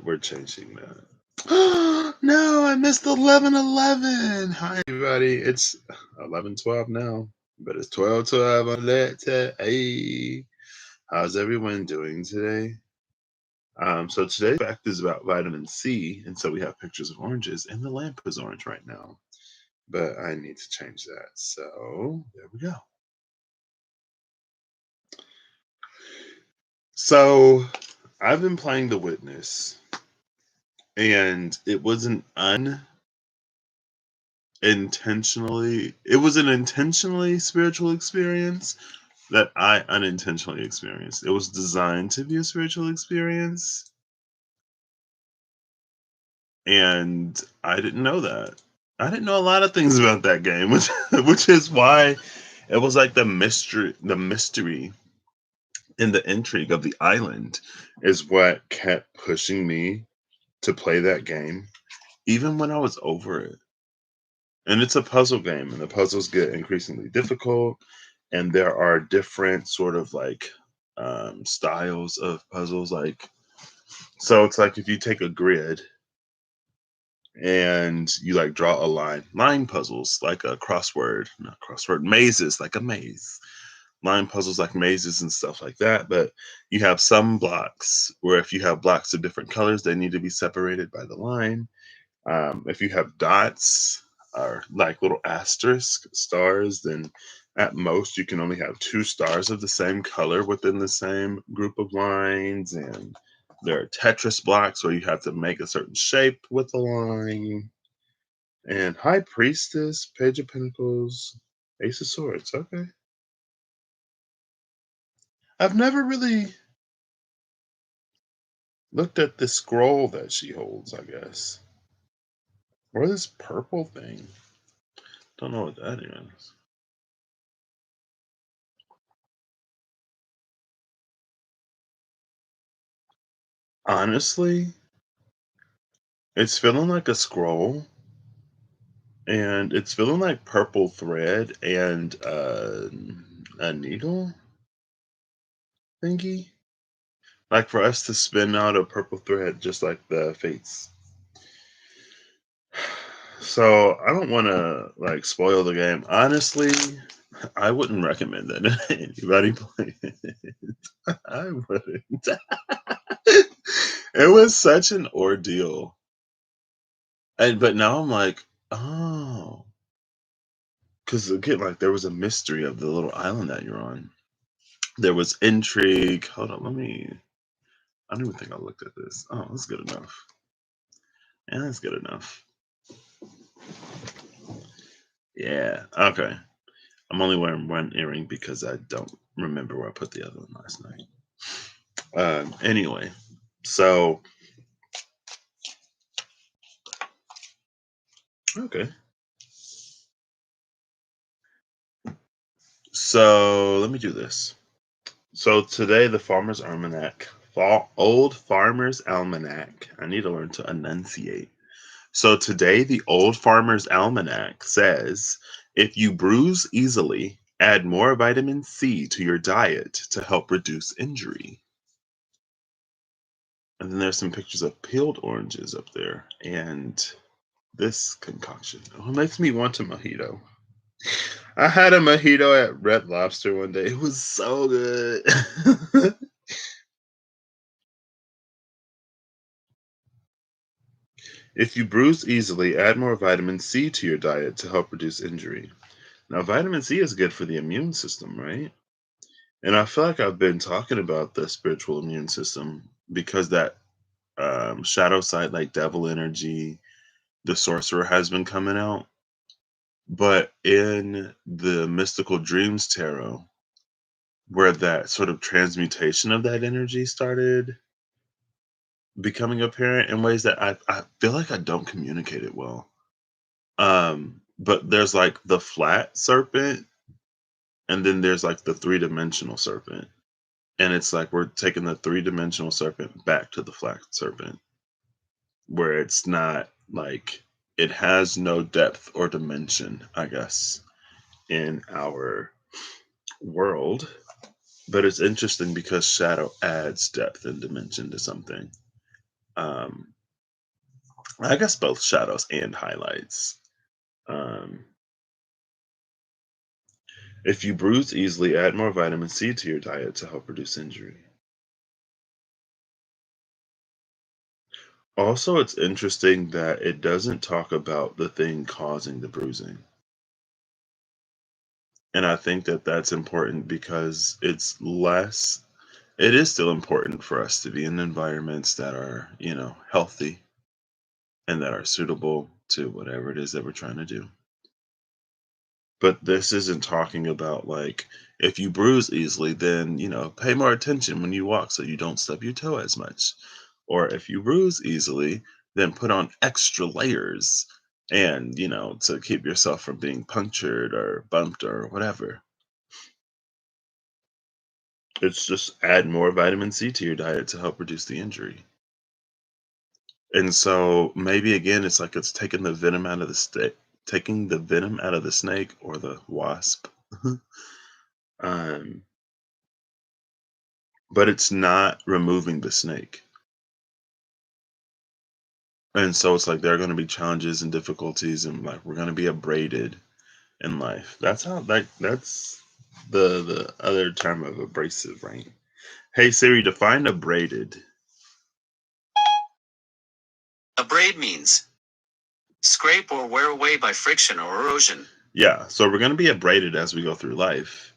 we're changing that. No, I missed 11:11. Hi, everybody. It's 11:12 now, but it's 12:12 on that. Hey, how's everyone doing today? So today's fact is about vitamin C, and so we have pictures of oranges, and the lamp is orange right now, but I need to change that. So there we go. So I've been playing The Witness, and it was an intentionally spiritual experience that I unintentionally experienced. It was designed to be a spiritual experience, and I didn't know that. I didn't know a lot of things about that game, which is why it was like the mystery and the intrigue of the island is what kept pushing me to play that game, even when I was over it. And it's a puzzle game, and the puzzles get increasingly difficult, and there are different sort of like styles of puzzles. Like, so it's like if you take a grid and you like draw a line puzzles like a crossword, not crossword, mazes like a maze, line puzzles like mazes and stuff like that. But you have some blocks where if you have blocks of different colors, they need to be separated by the line. If you have dots or like little asterisk stars, then at most you can only have two stars of the same color within the same group of lines. And there are Tetris blocks where you have to make a certain shape with the line. And High Priestess, Page of Pentacles, Ace of Swords. Okay. I've never really looked at the scroll that she holds, I guess. Or this purple thing. Don't know what that is. Honestly, it's feeling like a scroll, and it's feeling like purple thread and a needle thingy. Like for us to spin out a purple thread, just like the fates. So I don't want to like spoil the game. Honestly, I wouldn't recommend that to anybody play it. I wouldn't. It was such an ordeal. And but now I'm like, oh, because again, like there was a mystery of the little island that you're on. There was intrigue. Hold on, let me. I don't even think I looked at this. Oh, that's good enough. Yeah, that's good enough. Yeah. Okay. I'm only wearing one earring because I don't remember where I put the other one last night. Anyway, so okay. So let me do this. So today, the Farmer's Almanac, Old Farmer's Almanac. I need to learn to enunciate. So today, the Old Farmer's Almanac says if you bruise easily, add more vitamin C to your diet to help reduce injury. And then there's some pictures of peeled oranges up there. And this concoction. Oh, it makes me want a mojito. I had a mojito at Red Lobster one day. It was so good. If you bruise easily, add more vitamin C to your diet to help reduce injury. Now, vitamin C is good for the immune system, right? And I feel like I've been talking about the spiritual immune system because that shadow side, like devil energy, the sorcerer has been coming out. But in the mystical dreams tarot, where that sort of transmutation of that energy started becoming apparent in ways that I feel like I don't communicate it well. But there's like the flat serpent, and then there's like the three-dimensional serpent. And it's like we're taking the three-dimensional serpent back to the flat serpent, where it's not like it has no depth or dimension, I guess, in our world. But it's interesting because shadow adds depth and dimension to something. Um, I guess both shadows and highlights. Um, if you bruise easily, add more vitamin C to your diet to help reduce injury. Also, it's interesting that it doesn't talk about the thing causing the bruising. And I think that that's important because it is still important for us to be in environments that are, healthy and that are suitable to whatever it is that we're trying to do. But this isn't talking about like if you bruise easily, then, pay more attention when you walk so you don't stub your toe as much. Or if you bruise easily, then put on extra layers and, to keep yourself from being punctured or bumped or whatever. It's just add more vitamin C to your diet to help reduce the injury. And so maybe again, it's like it's taking the venom out of the stick, taking the venom out of the snake or the wasp. um, but it's not removing the snake. And so it's like there are going to be challenges and difficulties, and like we're going to be abraded in life. That's the other term of abrasive, right? Hey Siri, define abraded. Abrade means scrape or wear away by friction or erosion. Yeah, so we're going to be abraded as we go through life,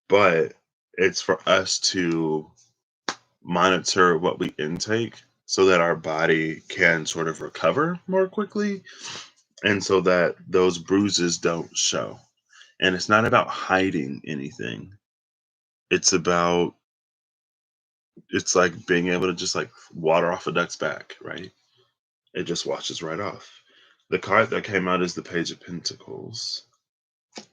but it's for us to monitor what we intake so that our body can sort of recover more quickly and so that those bruises don't show. And it's not about hiding anything. It's about it's like being able to just like water off a duck's back, right? It just washes right off. The card that came out is the Page of Pentacles.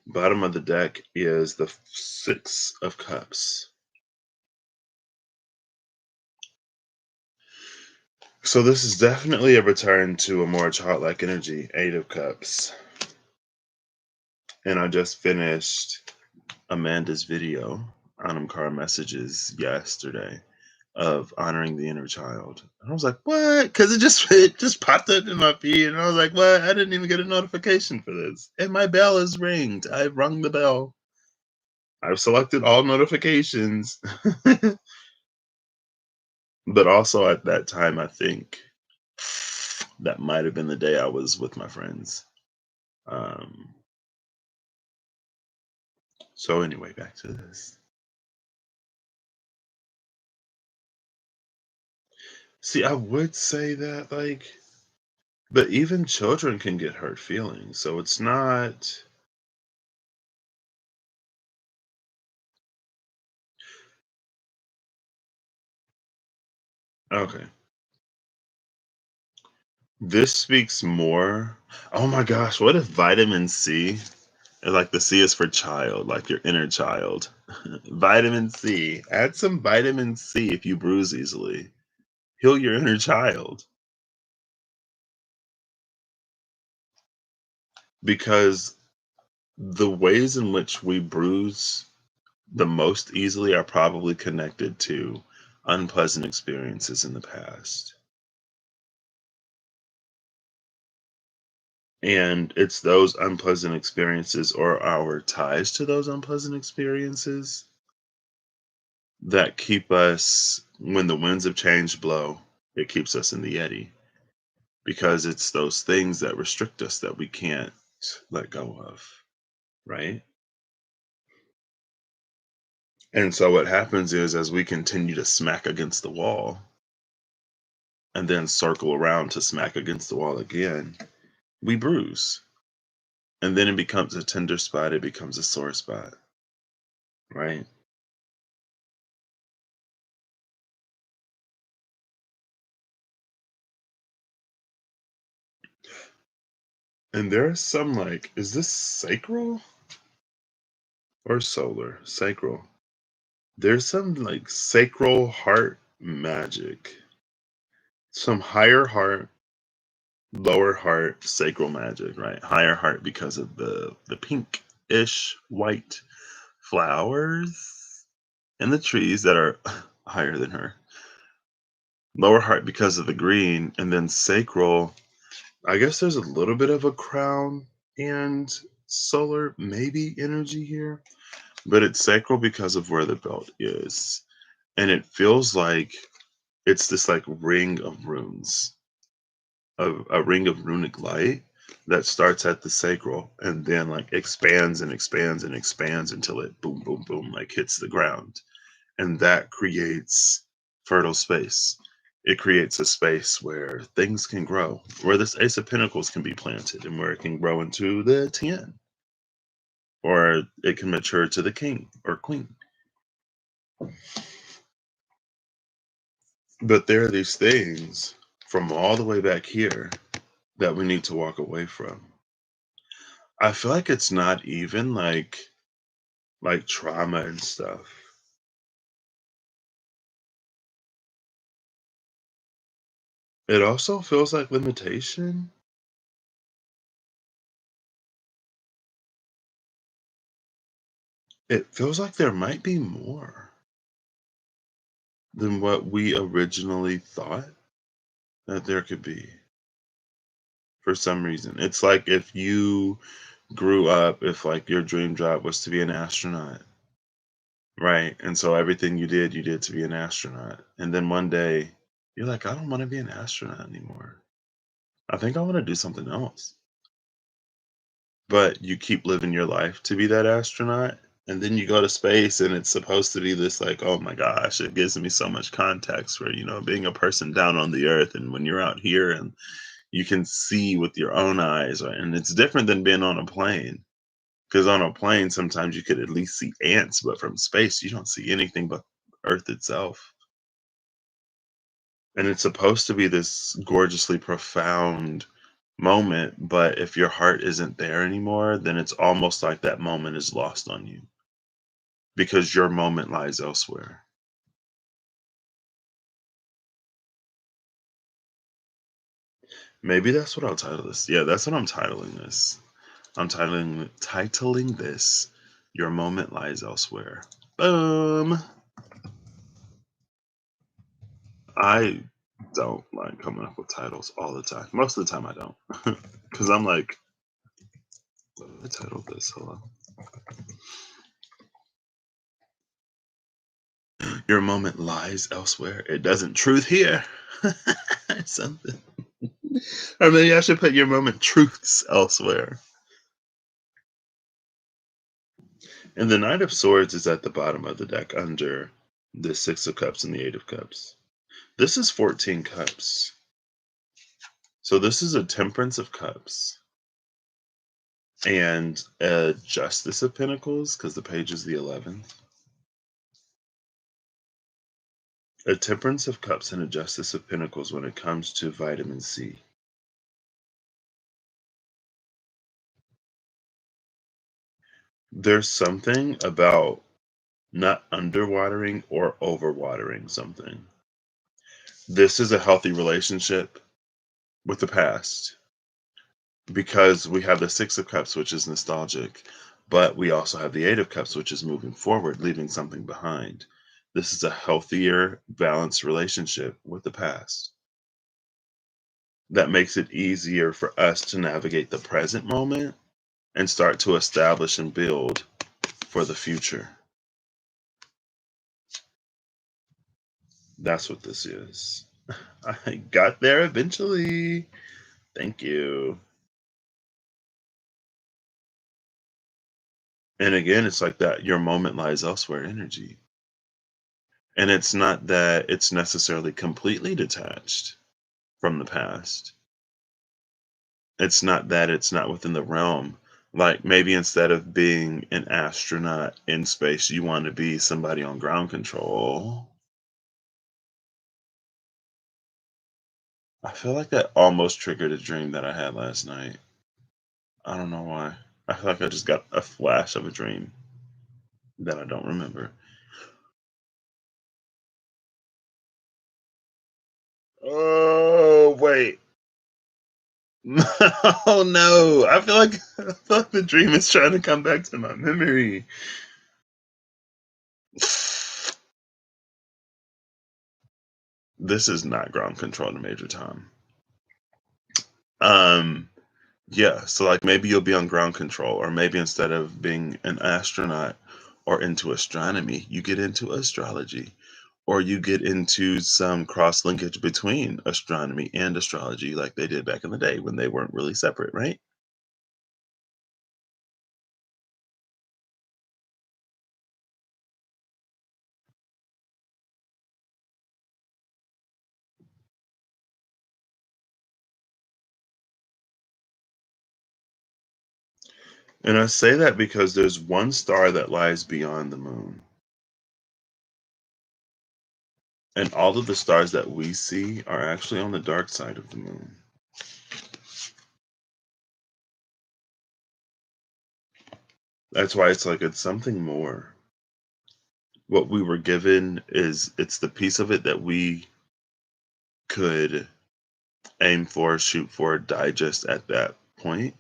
Bottom of the deck is the Six of Cups. So this is definitely a return to a more childlike energy, Eight of Cups. And I just finished Amanda's video on Car Messages yesterday of honoring the inner child. And I was like, what? Because it just popped up in my feed, and I was like, what? I didn't even get a notification for this. And my bell is ringed. I've rung the bell. I've selected all notifications. But also at that time, I think that might have been the day I was with my friends. Um, so anyway, back to this. See, I would say that like, but even children can get hurt feelings, so it's not okay. This speaks more. Oh my gosh, what if vitamin C is like the C is for child, like your inner child? Vitamin C. Add some vitamin C if you bruise easily. Heal your inner child. Because the ways in which we bruise the most easily are probably connected to unpleasant experiences in the past. And it's those unpleasant experiences or our ties to those unpleasant experiences that keep us, when the winds of change blow, it keeps us in the eddy because it's those things that restrict us that we can't let go of, right? And so what happens is as we continue to smack against the wall and then circle around to smack against the wall again, we bruise. And then it becomes a tender spot, it becomes a sore spot, right? And there's some like, is this sacral or solar? Sacral. There's some like sacral heart magic. Some higher heart, lower heart, sacral magic, right? Higher heart because of the pink-ish white flowers and the trees that are higher than her. Lower heart because of the green, and then sacral. I guess there's a little bit of a crown and solar maybe energy here, but it's sacral because of where the belt is. And it feels like it's this like ring of runes, a ring of runic light that starts at the sacral and then like expands and expands and expands until it boom, boom, boom, like hits the ground. And that creates fertile space. It creates a space where things can grow, where this Ace of Pentacles can be planted, and where it can grow into the 10, or it can mature to the king or queen. But there are these things from all the way back here that we need to walk away from. I feel like it's not even like trauma and stuff. It also feels like limitation. It feels like there might be more than what we originally thought that there could be for some reason. It's like if you grew up, if like your dream job was to be an astronaut, right? And so everything you did to be an astronaut. And then one day you're like, I don't want to be an astronaut anymore. I think I want to do something else. But you keep living your life to be that astronaut. And then you go to space and it's supposed to be this like, oh my gosh, it gives me so much context for, being a person down on the earth. And when you're out here and you can see with your own eyes, right? And it's different than being on a plane. Because on a plane, sometimes you could at least see ants, but from space, you don't see anything but Earth itself. And it's supposed to be this gorgeously profound moment, but if your heart isn't there anymore, then it's almost like that moment is lost on you because your moment lies elsewhere. Maybe that's what I'll title this. Yeah, that's what I'm titling this. I'm titling this Your Moment Lies Elsewhere. Boom. I don't like coming up with titles all the time. Most of the time I don't. Because I'm like, what did I title this? Hold on. Your moment lies elsewhere. It doesn't truth here. Something. Or maybe I should put your moment truths elsewhere. And the Knight of Swords is at the bottom of the deck under the Six of Cups and the Eight of Cups. This is 14 cups. So this is a Temperance of Cups and a Justice of Pentacles because the page is the 11th. A Temperance of Cups and a Justice of Pentacles when it comes to vitamin C. There's something about not underwatering or overwatering something. This is a healthy relationship with the past because we have the Six of Cups, which is nostalgic, but we also have the Eight of Cups, which is moving forward, leaving something behind. This is a healthier, balanced relationship with the past that makes it easier for us to navigate the present moment and start to establish and build for the future. That's what this is. I got there eventually. Thank you. And again, it's like that your moment lies elsewhere energy. And it's not that it's necessarily completely detached from the past. It's not that it's not within the realm. Like maybe instead of being an astronaut in space, you want to be somebody on ground control. I feel like that almost triggered a dream that I had last night. I don't know why. I feel like I just got a flash of a dream that I don't remember. Oh, wait. Oh no! I feel like the dream is trying to come back to my memory. This is not ground control to Major Tom. Um, yeah, so like maybe you'll be on ground control, or maybe instead of being an astronaut or into astronomy, you get into astrology, or you get into some cross linkage between astronomy and astrology, like they did back in the day when they weren't really separate, right? And I say that because there's one star that lies beyond the moon, and all of the stars that we see are actually on the dark side of the moon. That's why it's like it's something more. What we were given is it's the piece of it that we could aim for, shoot for, digest at that point.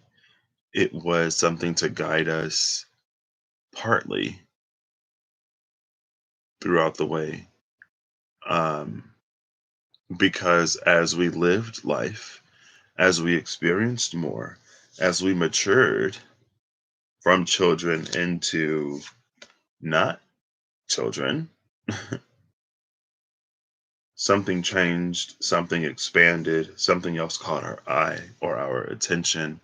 It was something to guide us partly throughout the way. Um, because as we lived life, as we experienced more, as we matured from children into not children, something changed, something expanded, something else caught our eye or our attention.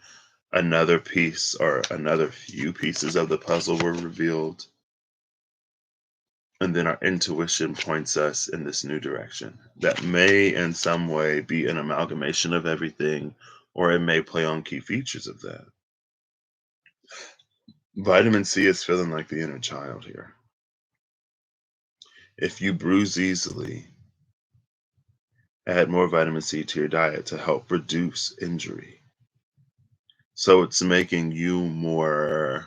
Another piece or another few pieces of the puzzle were revealed. And then our intuition points us in this new direction that may, in some way, be an amalgamation of everything, or it may play on key features of that. Vitamin C is feeling like the inner child here. If you bruise easily, add more vitamin C to your diet to help reduce injury. So it's making you more.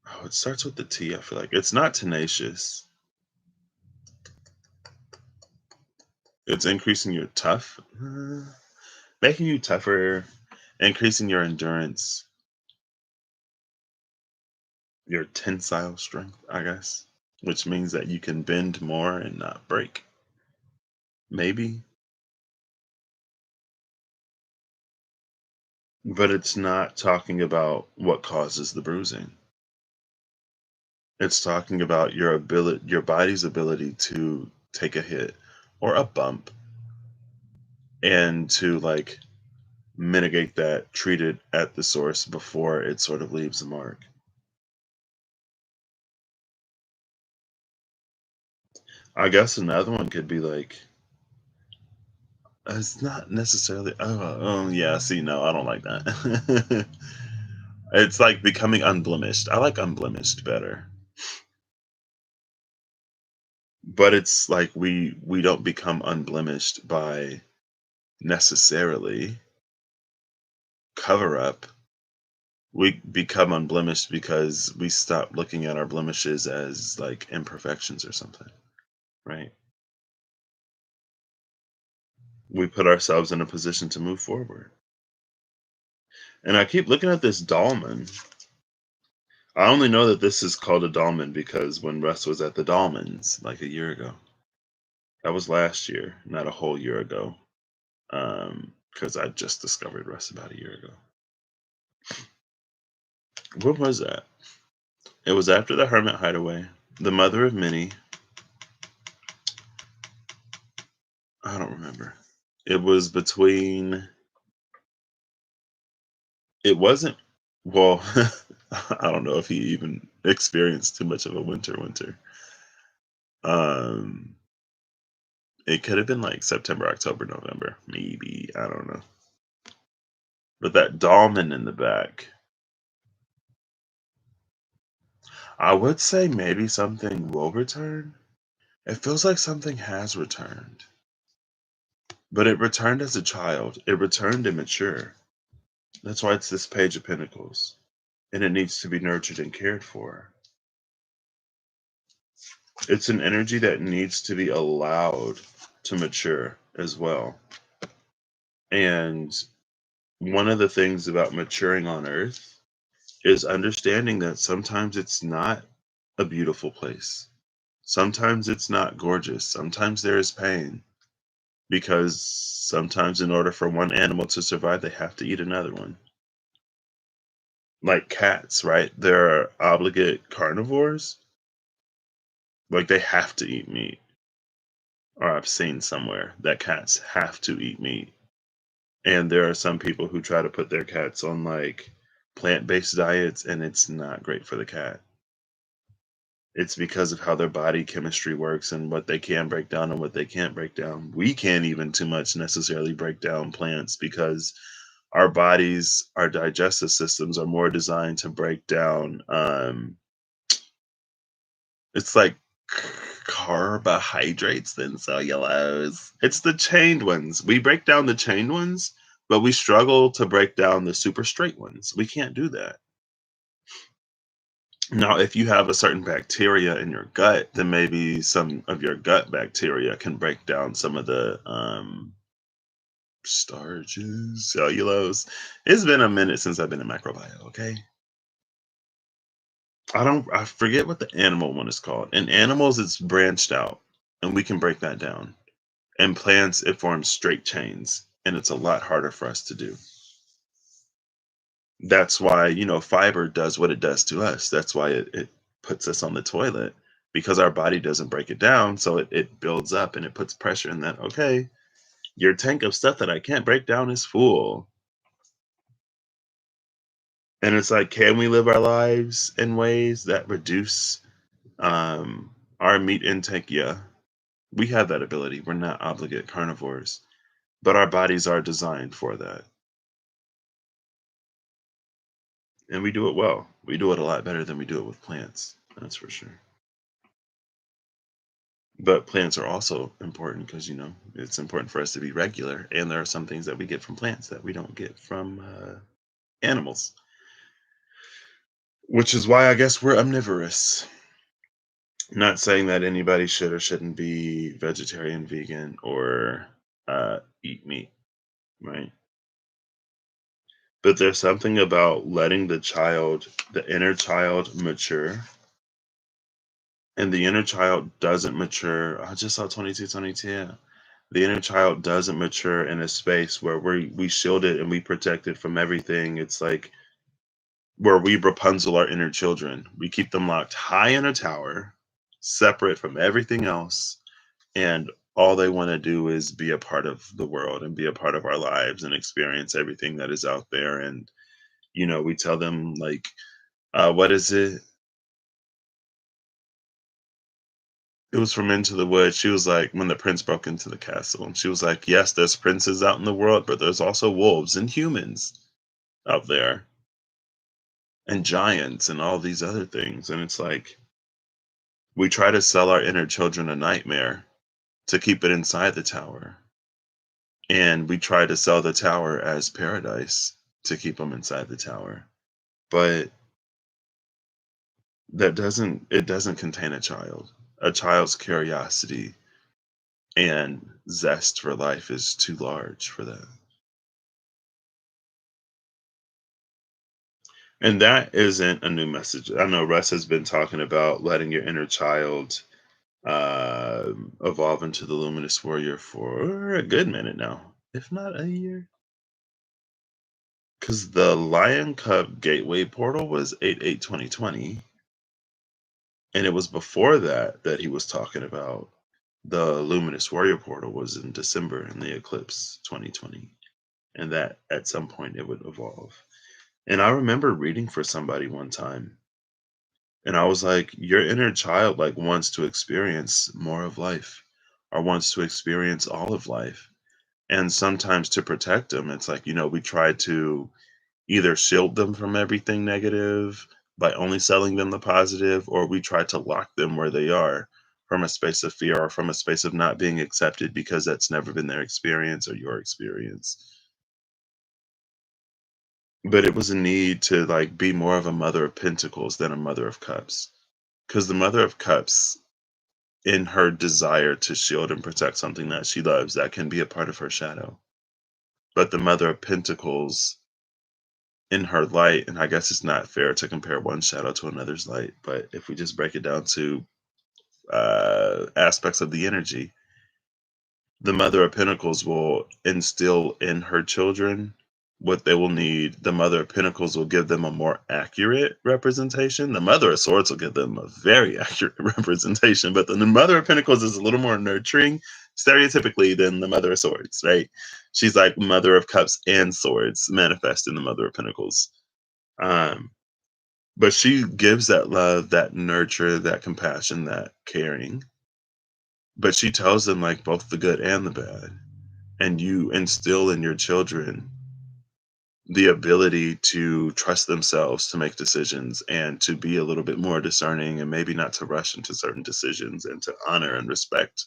Oh, it starts with the T. I feel like it's not tenacious. It's increasing your making you tougher, increasing your endurance, your tensile strength, I guess, which means that you can bend more and not break. Maybe, but it's not talking about what causes the bruising. It's talking about your body's ability to take a hit or a bump and to like mitigate that, treat it at the source before it sort of leaves a mark. I guess another one could be like, it's not necessarily. Oh, yeah. See, no, I don't like that. It's like becoming unblemished. I like unblemished better, but it's like we don't become unblemished by necessarily cover up. We become unblemished because we stop looking at our blemishes as like imperfections or something, right? We put ourselves in a position to move forward. And I keep looking at this dolman. I only know that this is called a dolman because when Russ was at the Dolmans like a year ago, that was last year, not a whole year ago. Because I just discovered Russ about a year ago. What was that? It was after the Hermit Hideaway, the Mother of Many. I don't remember. It was between. It wasn't. Well, I don't know if he even experienced too much of a winter. Um, it could have been like September, October, November, maybe. I don't know. But that dolman in the back, I would say maybe something will return. It feels like something has returned, but it returned as a child. It returned immature. That's why it's this Page of Pentacles, and it needs to be nurtured and cared for. It's an energy that needs to be allowed to mature as well. And one of the things about maturing on Earth is understanding that sometimes it's not a beautiful place. Sometimes it's not gorgeous. Sometimes there is pain because sometimes, in order for one animal to survive, they have to eat another one. Like cats, right? They're obligate carnivores. Like they have to eat meat. Or I've seen somewhere that cats have to eat meat. And there are some people who try to put their cats on like plant-based diets, and it's not great for the cat. It's because of how their body chemistry works and what they can break down and what they can't break down. We can't even too much necessarily break down plants because our bodies, our digestive systems are more designed to break down it's like carbohydrates than cellulose. It's the chained ones. We break down the chained ones, but we struggle to break down the super straight ones. We can't do that. Now, if you have a certain bacteria in your gut, then maybe some of your gut bacteria can break down some of the starches, cellulose. It's been a minute since I've been in microbiome, okay? I forget what the animal one is called. In animals, it's branched out, and we can break that down. In plants, it forms straight chains, and it's a lot harder for us to do. That's why, fiber does what it does to us. That's why it puts us on the toilet because our body doesn't break it down. So it builds up and it puts pressure in that, okay, your tank of stuff that I can't break down is full. And it's like, can we live our lives in ways that reduce our meat intake? Yeah, we have that ability. We're not obligate carnivores, but our bodies are designed for that. And we do it well. We do it a lot better than we do it with plants. That's for sure. But plants are also important because, it's important for us to be regular. And there are some things that we get from plants that we don't get from animals, which is why I guess we're omnivorous. Not saying that anybody should or shouldn't be vegetarian, vegan, or eat meat, right? But there's something about letting the inner child mature. And the inner child doesn't mature. I just saw 2222. The inner child doesn't mature in a space where we shield it and we protect it from everything. It's like where we Rapunzel our inner children. We keep them locked high in a tower, separate from everything else, and all they want to do is be a part of the world and be a part of our lives and experience everything that is out there. And we tell them like, what is it? It was from Into the Woods. She was like, when the prince broke into the castle, and she was like, yes, there's princes out in the world, but there's also wolves and humans out there and giants and all these other things. And it's like, we try to sell our inner children a nightmare to keep it inside the tower. And we try to sell the tower as paradise to keep them inside the tower. But it doesn't contain a child. A child's curiosity and zest for life is too large for that. And that isn't a new message. I know Russ has been talking about letting your inner child evolve into the luminous warrior for a good minute now, if not a year. Because the Lion Cub Gateway portal was 8/8/2020, and it was before that he was talking about the luminous warrior portal was in December in the eclipse 2020, and that at some point it would evolve. And I remember reading for somebody one time. And I was like, your inner child like wants to experience more of life or wants to experience all of life. And sometimes to protect them, it's like, we try to either shield them from everything negative by only selling them the positive, or we try to lock them where they are from a space of fear or from a space of not being accepted because that's never been their experience or your experience. But it was a need to like be more of a mother of pentacles than a mother of cups. Because the mother of cups in her desire to shield and protect something that she loves, that can be a part of her shadow. But the Mother of Pentacles in her light, and I guess it's not fair to compare one shadow to another's light, but if we just break it down to aspects of the energy. The Mother of Pentacles will instill in her children what they will need. The Mother of Pentacles will give them a more accurate representation. The Mother of Swords will give them a very accurate representation, but the Mother of Pentacles is a little more nurturing, stereotypically, than the Mother of Swords, right? She's like Mother of Cups and Swords manifest in the Mother of Pentacles. Um, but she gives that love, that nurture, that compassion, that caring. But she tells them like both the good and the bad. And you instill in your children the ability to trust themselves to make decisions and to be a little bit more discerning and maybe not to rush into certain decisions and to honor and respect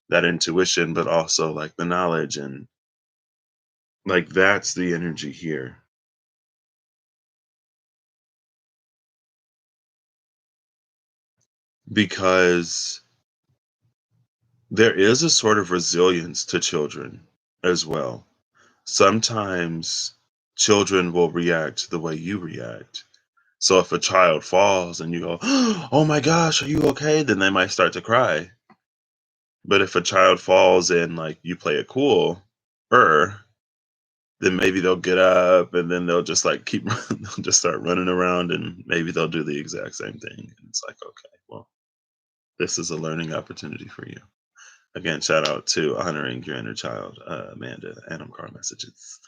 that intuition, but also like the knowledge. And like that's the energy here, because there is a sort of resilience to children as well. Sometimes children will react the way you react. So if a child falls and you go, "Oh my gosh, are you okay?" Then they might start to cry. But if a child falls and like you play it cool, er, then maybe they'll get up and then they'll just like keep they'll just start running around and maybe they'll do the exact same thing. And it's like, okay, well, this is a learning opportunity for you. Again, shout out to honoring your inner child, Amanda, Adam Car Messages.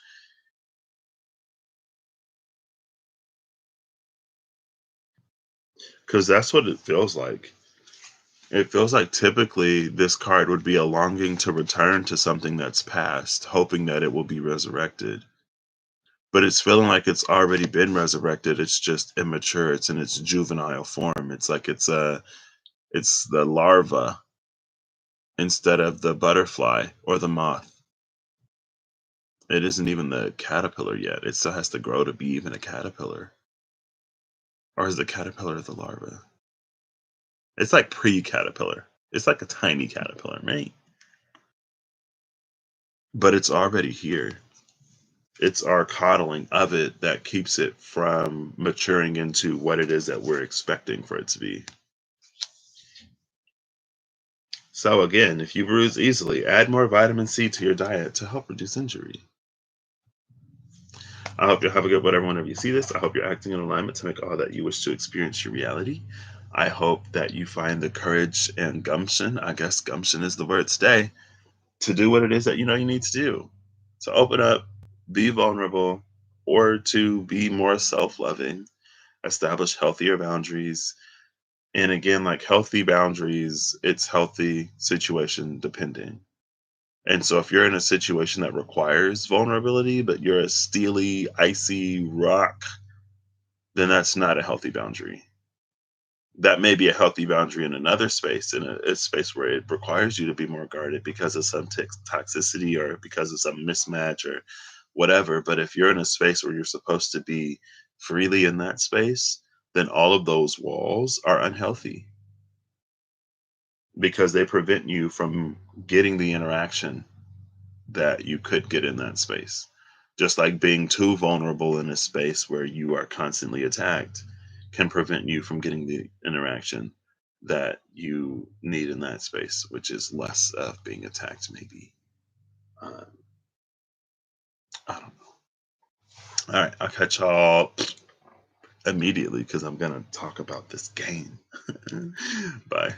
Because that's what it feels like. It feels like typically this card would be a longing to return to something that's past, hoping that it will be resurrected. But it's feeling like it's already been resurrected. It's just immature. It's in its juvenile form. It's like it's the larva instead of the butterfly or the moth. It isn't even the caterpillar yet. It still has to grow to be even a caterpillar. Or is the caterpillar the larva? It's like pre-caterpillar. It's like a tiny caterpillar, right? But it's already here. It's our coddling of it that keeps it from maturing into what it is that we're expecting for it to be. So again, if you bruise easily, add more vitamin C to your diet to help reduce injury. I hope you have a good whatever whenever you see this. I hope you're acting in alignment to make all that you wish to experience your reality. I hope that you find the courage and gumption, I guess gumption is the word today, to do what it is that you know you need to do. To open up, be vulnerable, or to be more self-loving, establish healthier boundaries. And again, like healthy boundaries, it's healthy situation depending. And so if you're in a situation that requires vulnerability, but you're a steely, icy rock, then that's not a healthy boundary. That may be a healthy boundary in another space, in a space where it requires you to be more guarded because of some toxicity or because of some mismatch or whatever. But if you're in a space where you're supposed to be freely in that space, then all of those walls are unhealthy because they prevent you from getting the interaction that you could get in that space. Just like being too vulnerable in a space where you are constantly attacked can prevent you from getting the interaction that you need in that space, which is less of being attacked, maybe. Uh, I don't know. All right, I'll catch y'all immediately because I'm going to talk about this game. Bye.